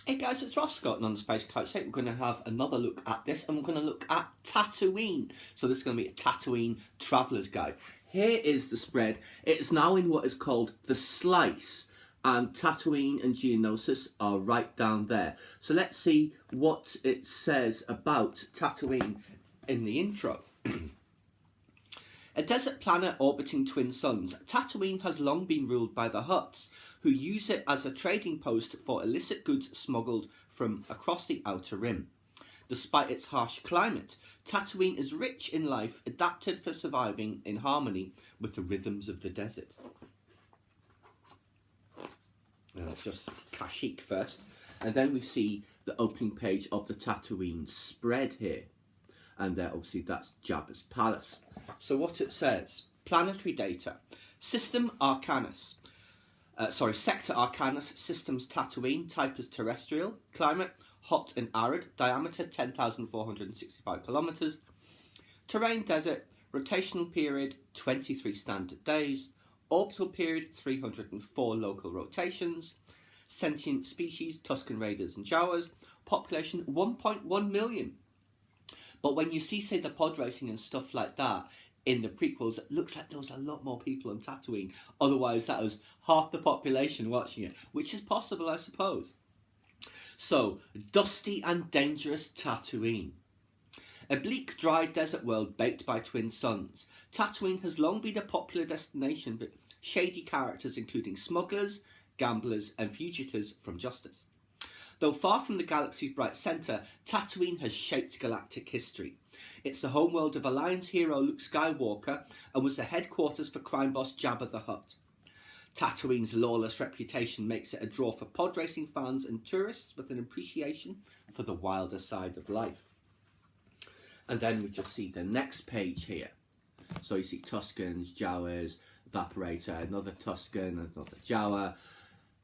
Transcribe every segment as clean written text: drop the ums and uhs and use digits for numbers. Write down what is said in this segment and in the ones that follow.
Hey guys, it's Ross Scott on the Space Coach. Today we're going to have another look at this, and we're going to look at Tatooine. So this is going to be a Tatooine Traveller's Guide. Here is the spread. It's now in what is called the slice, and Tatooine and Geonosis are right down there. So let's see what it says about Tatooine in the intro. A desert planet orbiting twin suns, Tatooine has long been ruled by the Hutts, who use it as a trading post for illicit goods smuggled from across the Outer Rim. Despite its harsh climate, Tatooine is rich in life, adapted for surviving in harmony with the rhythms of the desert. Now let's just Kashyyyk first, and then we see the opening page of the Tatooine spread here. And there, obviously, that's Jabba's palace. So what it says, planetary data, Sector Arcanus, systems Tatooine, type is terrestrial, climate, hot and arid, diameter 10,465 kilometres, terrain desert, rotational period 23 standard days, orbital period 304 local rotations, sentient species, Tusken Raiders and Jawas, population 1.1 million. But when you see, say, the pod racing and stuff like that in the prequels, it looks like there was a lot more people on Tatooine. Otherwise, that was half the population watching it, which is possible, I suppose. So, dusty and dangerous Tatooine. A bleak, dry desert world baked by twin suns, Tatooine has long been a popular destination for shady characters including smugglers, gamblers and fugitives from justice. Though far from the galaxy's bright centre, Tatooine has shaped galactic history. It's the homeworld of Alliance hero Luke Skywalker and was the headquarters for crime boss Jabba the Hutt. Tatooine's lawless reputation makes it a draw for pod racing fans and tourists with an appreciation for the wilder side of life. And then we just see the next page here. So you see Tuskens, Jawas, Vaporator, another Tusken, another Jawa.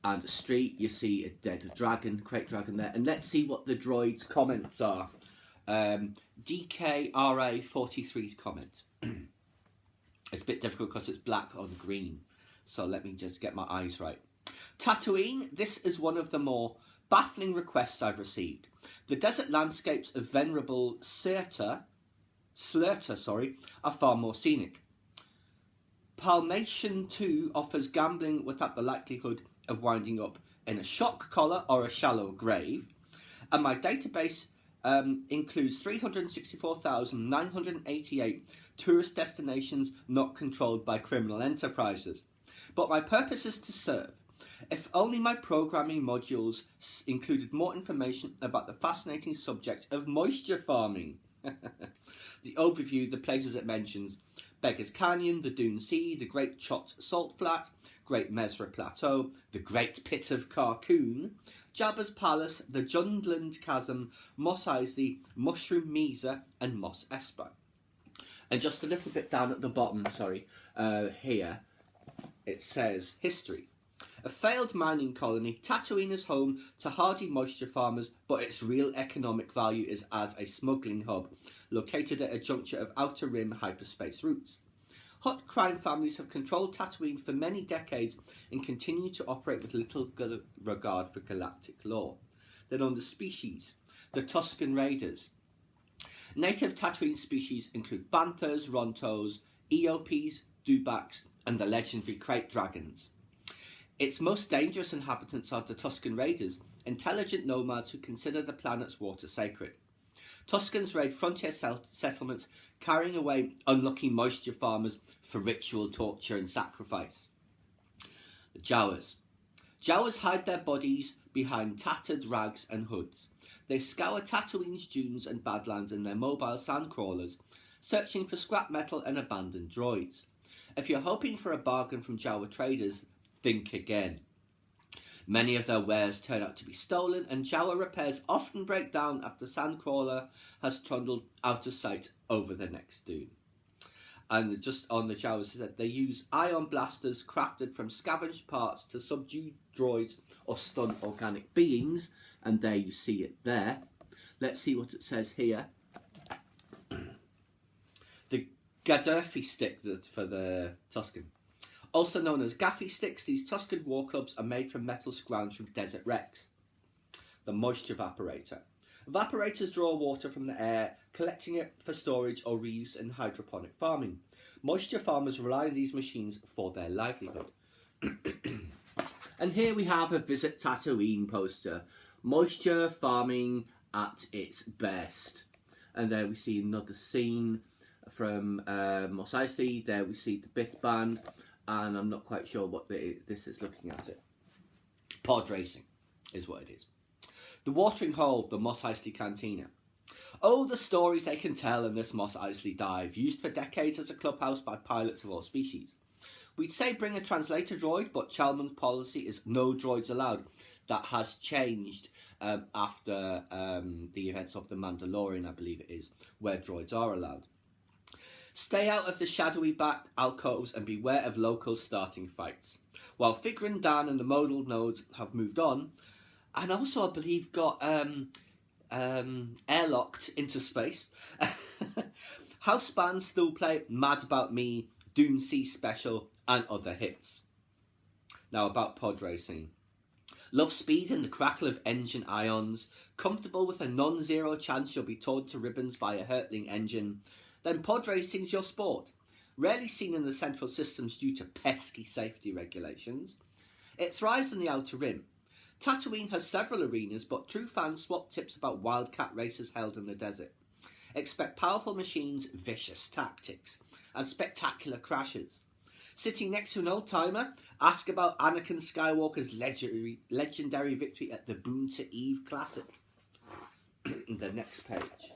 And the street, you see a dead dragon, crate dragon there. And let's see what the droid's comments are. DKRA43's comment. It's a bit difficult because it's black on green. So let me just get my eyes right. Tatooine, this is one of the more baffling requests I've received. The desert landscapes of venerable Slurter, are far more scenic. Palmation 2 offers gambling without the likelihood of winding up in a shock collar or a shallow grave, and my database includes 364,988 tourist destinations not controlled by criminal enterprises. But my purpose is to serve. If only my programming modules included more information about the fascinating subject of moisture farming. The overview, the places it mentions: Beggar's Canyon, the Dune Sea, the Great Chott Salt Flat, Great Mesra Plateau, the Great Pit of Carcoon, Jabba's Palace, the Jundland Chasm, Mos Eisley, Mushroom Mesa, and Mos Eisley. And just a little bit down at the bottom, here, it says history. A failed mining colony, Tatooine is home to hardy moisture farmers, but its real economic value is as a smuggling hub, located at a juncture of Outer Rim hyperspace routes. Hutt crime families have controlled Tatooine for many decades and continue to operate with little regard for galactic law. Then on the species, the Tusken Raiders. Native Tatooine species include banthas, rontos, eops, dewbacks, and the legendary crate dragons. Its most dangerous inhabitants are the Tusken Raiders, intelligent nomads who consider the planet's water sacred. Tuskens raid frontier settlements, carrying away unlucky moisture farmers for ritual torture and sacrifice. The Jawas. Jawas hide their bodies behind tattered rags and hoods. They scour Tatooine's dunes and badlands in their mobile sandcrawlers, searching for scrap metal and abandoned droids. If you're hoping for a bargain from Jawa traders, think again. Many of their wares turn out to be stolen, and Jawa repairs often break down after the sandcrawler has trundled out of sight over the next dune. And just on the Jawas, they use ion blasters crafted from scavenged parts to subdue droids or stun organic beings, and there you see it there. Let's see what it says here. The Gaddafi stick for the Tusken. Also known as Gaffy sticks, these Tusken war clubs are made from metal scrounged from desert wrecks. the moisture evaporator. Evaporators draw water from the air, collecting it for storage or reuse in hydroponic farming. Moisture farmers rely on these machines for their livelihood. And here we have a Visit Tatooine poster. Moisture farming at its best. And there we see another scene from Mos Eisley. There we see the Bith Band, and I'm not quite sure what this is looking at it. Pod racing is what it is. The watering hole, the Mos Eisley Cantina. Oh, the stories they can tell in this Mos Eisley dive, used for decades as a clubhouse by pilots of all species. We'd say bring a translator droid, but Chalmers' policy is no droids allowed. That has changed after the events of The Mandalorian, I believe it is, where droids are allowed. Stay out of the shadowy back alcoves and beware of locals starting fights. While Figrin, Dan and the modal nodes have moved on, and also I believe got airlocked into space, house bands still play Mad About Me, Dune Sea Special and other hits. Now about pod racing. Love speed and the crackle of engine ions, comfortable with a non-zero chance you'll be torn to ribbons by a hurtling engine, then pod racing's your sport. Rarely seen in the central systems due to pesky safety regulations. It thrives in the Outer Rim. Tatooine has several arenas, but true fans swap tips about wildcat races held in the desert. Expect powerful machines, vicious tactics, and spectacular crashes. Sitting next to an old-timer, ask about Anakin Skywalker's legendary victory at the Boon to Eve Classic. The next page.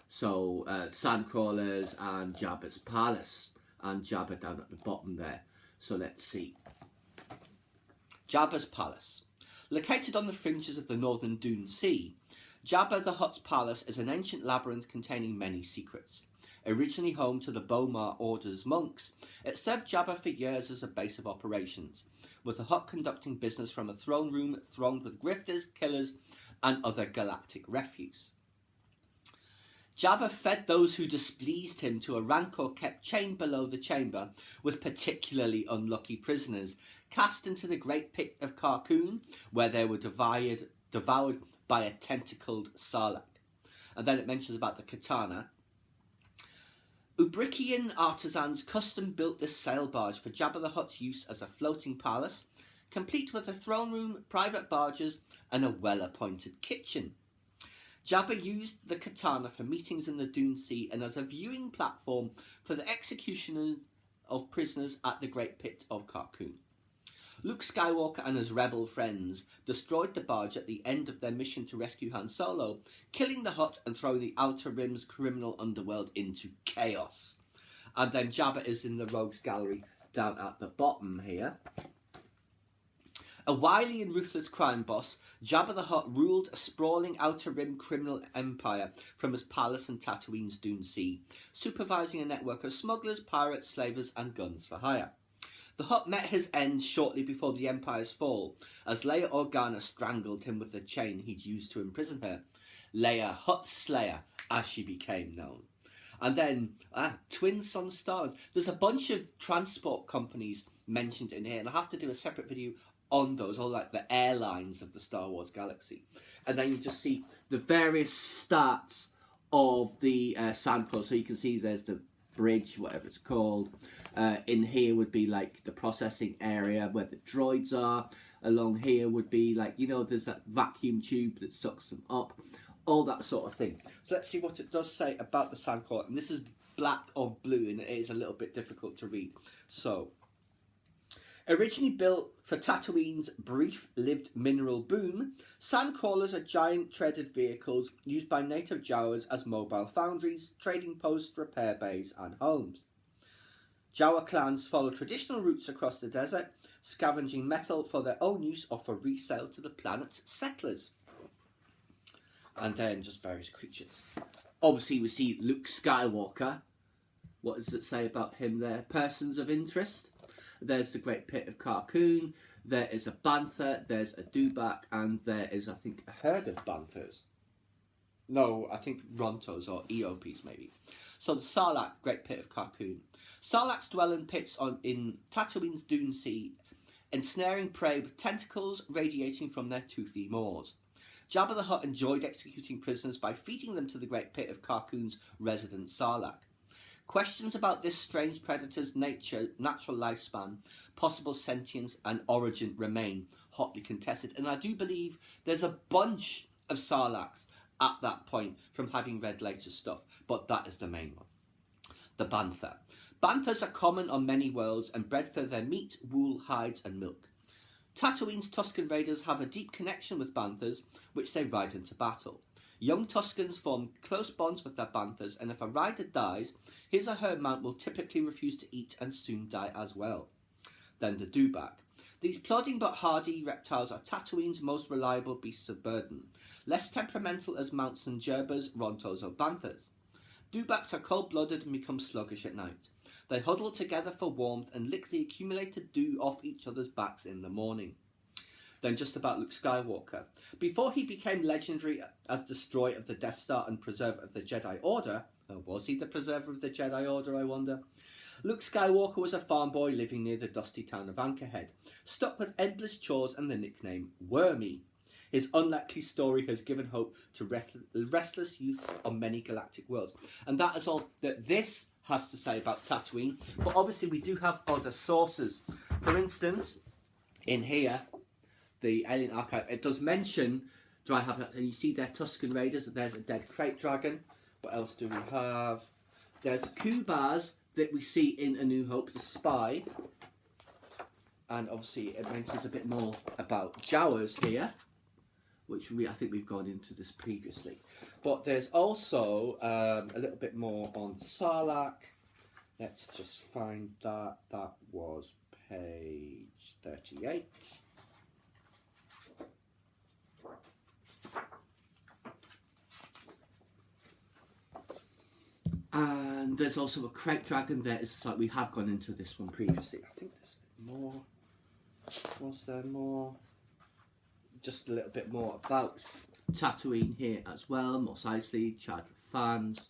So, Sandcrawlers and Jabba's Palace, and Jabba down at the bottom there. So let's see. Jabba's Palace. Located on the fringes of the northern Dune Sea, Jabba the Hutt's palace is an ancient labyrinth containing many secrets. Originally home to the Bomar Order's monks, it served Jabba for years as a base of operations, with the Hutt conducting business from a throne room thronged with grifters, killers, and other galactic refuse. Jabba fed those who displeased him to a rancor kept chained below the chamber, with particularly unlucky prisoners cast into the Great Pit of Carkoon, where they were devoured by a tentacled sarlacc. And then it mentions about the katana. Ubrikian artisans custom-built this sail barge for Jabba the Hutt's use as a floating palace, complete with a throne room, private barges, and a well-appointed kitchen. Jabba used the katana for meetings in the Dune Sea and as a viewing platform for the execution of prisoners at the Great Pit of Carkoon. Luke Skywalker and his rebel friends destroyed the barge at the end of their mission to rescue Han Solo, killing the Hutt and throwing the Outer Rim's criminal underworld into chaos. And then Jabba is in the Rogues Gallery down at the bottom here. A wily and ruthless crime boss, Jabba the Hutt ruled a sprawling Outer Rim criminal empire from his palace in Tatooine's Dune Sea, supervising a network of smugglers, pirates, slavers and guns for hire. The Hutt met his end shortly before the Empire's fall, as Leia Organa strangled him with the chain he'd used to imprison her. Leia Hutt Slayer, as she became known. And then, Twin Sun Stars. There's a bunch of transport companies mentioned in here, and I have to do a separate video on those, all like the airlines of the Star Wars galaxy. And then you just see the various stats of the Sandport. So you can see there's the bridge, whatever it's called. In here would be like the processing area where the droids are. Along here would be like, you know, there's that vacuum tube that sucks them up. All that sort of thing. So let's see what it does say about the Sandport. And this is black on blue, and it is a little bit difficult to read. So, originally built for Tatooine's brief-lived mineral boom, Sandcrawlers are giant treaded vehicles used by native Jawas as mobile foundries, trading posts, repair bays and homes. Jawa clans follow traditional routes across the desert, scavenging metal for their own use or for resale to the planet's settlers. And then just various creatures. Obviously we see Luke Skywalker. What does it say about him there? Persons of interest. There's the Great Pit of Carkoon. There is a bantha. There's a dewback. And there is, I think, a herd of banthas. No, I think rontos or eops maybe. So the Sarlacc, Great Pit of Carkoon. Sarlaccs dwell in pits in Tatooine's Dune Sea, ensnaring prey with tentacles radiating from their toothy maws. Jabba the Hutt enjoyed executing prisoners by feeding them to the great pit of Carkoon's resident Sarlacc. Questions about this strange predator's nature, natural lifespan, possible sentience and origin remain hotly contested, and I do believe there's a bunch of Sarlaccs at that point from having read later stuff, but that is the main one. The Bantha. Banthas are common on many worlds and bred for their meat, wool, hides and milk. Tatooine's Tusken Raiders have a deep connection with Banthas, which they ride into battle. Young Tuskens form close bonds with their Banthas, and if a rider dies, his or her mount will typically refuse to eat and soon die as well. Then the Dewback. These plodding but hardy reptiles are Tatooine's most reliable beasts of burden, less temperamental as mounts than Gerbers, Rontos or Banthas. Dewbacks are cold-blooded and become sluggish at night. They huddle together for warmth and lick the accumulated dew off each other's backs in the morning. Then just about Luke Skywalker. Before he became legendary as destroyer of the Death Star and preserver of the Jedi Order, or was he the preserver of the Jedi Order, I wonder? Luke Skywalker was a farm boy living near the dusty town of Anchorhead, stuck with endless chores and the nickname Wormy. His unlikely story has given hope to restless youths on many galactic worlds. And that is all that this has to say about Tatooine. But obviously we do have other sources. For instance, in here, the Alien Archive, it does mention dry habitat, and you see there Tusken Raiders. There's a dead crate dragon. What else do we have? There's Kubas that we see in A New Hope, the spy. And obviously it mentions a bit more about Jawas here, which I think we've gone into this previously. But there's also a little bit more on Sarlacc. Let's just find that. That was page 38. And there's also a crate dragon there. It's like we have gone into this one previously. I think there's more. Was there more? Just a little bit more about Tatooine here as well. Mos Eisley, charged with fans.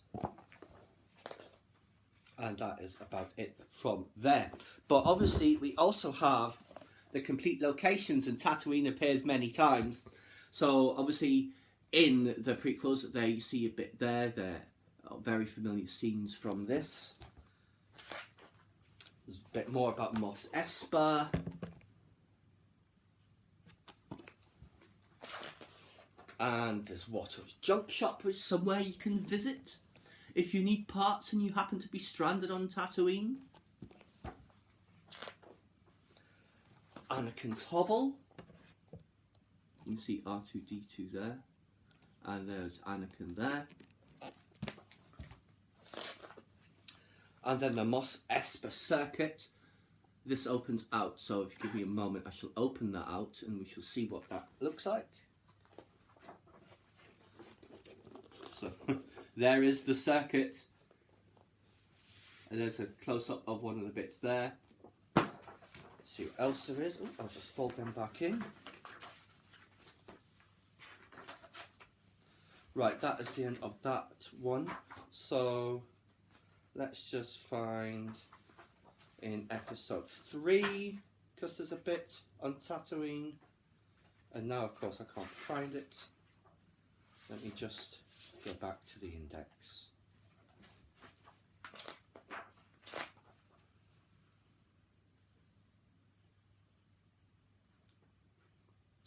And that is about it from there. But obviously we also have the complete locations, and Tatooine appears many times. So obviously in the prequels there you see a bit there. There are very familiar scenes from this. There's a bit more about Mos Espa. And there's Watto's Junk Shop, which is somewhere you can visit if you need parts and you happen to be stranded on Tatooine. Anakin's Hovel. You can see R2-D2 there. And there's Anakin there. And then the Mos Espa circuit. This opens out, so if you give me a moment I shall open that out and we shall see what that looks like. So there is the circuit, and there's a close-up of one of the bits there. Let's see what else there is. Ooh, I'll just fold them back in. Right, that is the end of that one. So let's just find in episode 3, because there's a bit on Tatooine, and now of course I can't find it. Let me just go back to the index.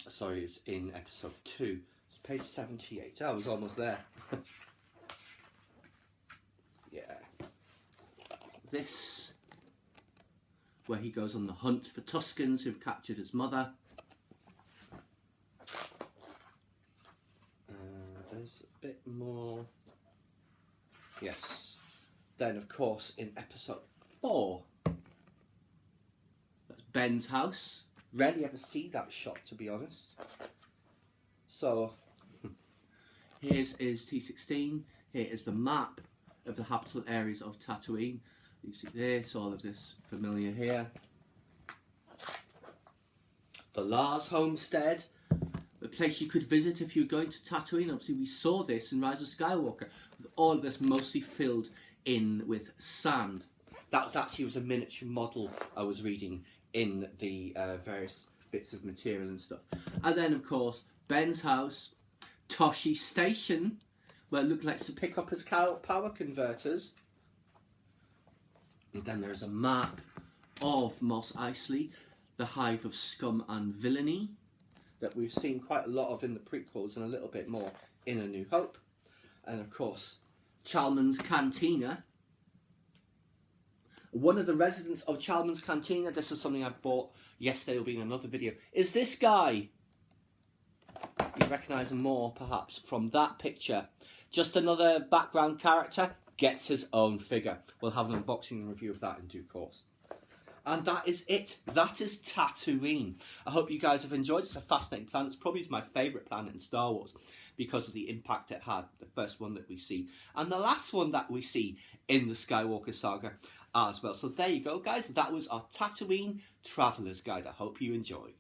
Sorry, it's in episode 2. It's page 78. I was almost there. Yeah. This, where he goes on the hunt for Tuskens who've captured his mother. There's a bit more. Yes. Then, of course, in episode 4, that's Ben's house. Rarely ever see that shot, to be honest. So, here's T16. Here is the map of the habitable areas of Tatooine. You see this, all of this familiar here. The Lars homestead. A place you could visit if you were going to Tatooine. Obviously we saw this in Rise of Skywalker, with all of this mostly filled in with sand. That was actually a miniature model I was reading in the various bits of material and stuff. And then, of course, Ben's house, Toshi Station, where Luke likes to pick up his power converters. And then there's a map of Mos Eisley, the hive of scum and villainy, that we've seen quite a lot of in the prequels and a little bit more in A New Hope. And of course, Chalmun's Cantina. One of the residents of Chalmun's Cantina, this is something I bought yesterday, will be in another video, is this guy. You recognise him more, perhaps, from that picture. Just another background character, gets his own figure. We'll have an unboxing and review of that in due course. And that is it. That is Tatooine. I hope you guys have enjoyed. It's a fascinating planet. It's probably my favourite planet in Star Wars because of the impact it had. The first one that we see. And the last one that we see in the Skywalker saga as well. So there you go, guys. That was our Tatooine Traveller's Guide. I hope you enjoyed.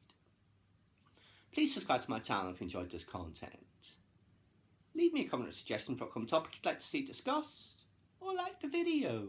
Please subscribe to my channel if you enjoyed this content. Leave me a comment or suggestion for a common topic you'd like to see discussed. Or like the video.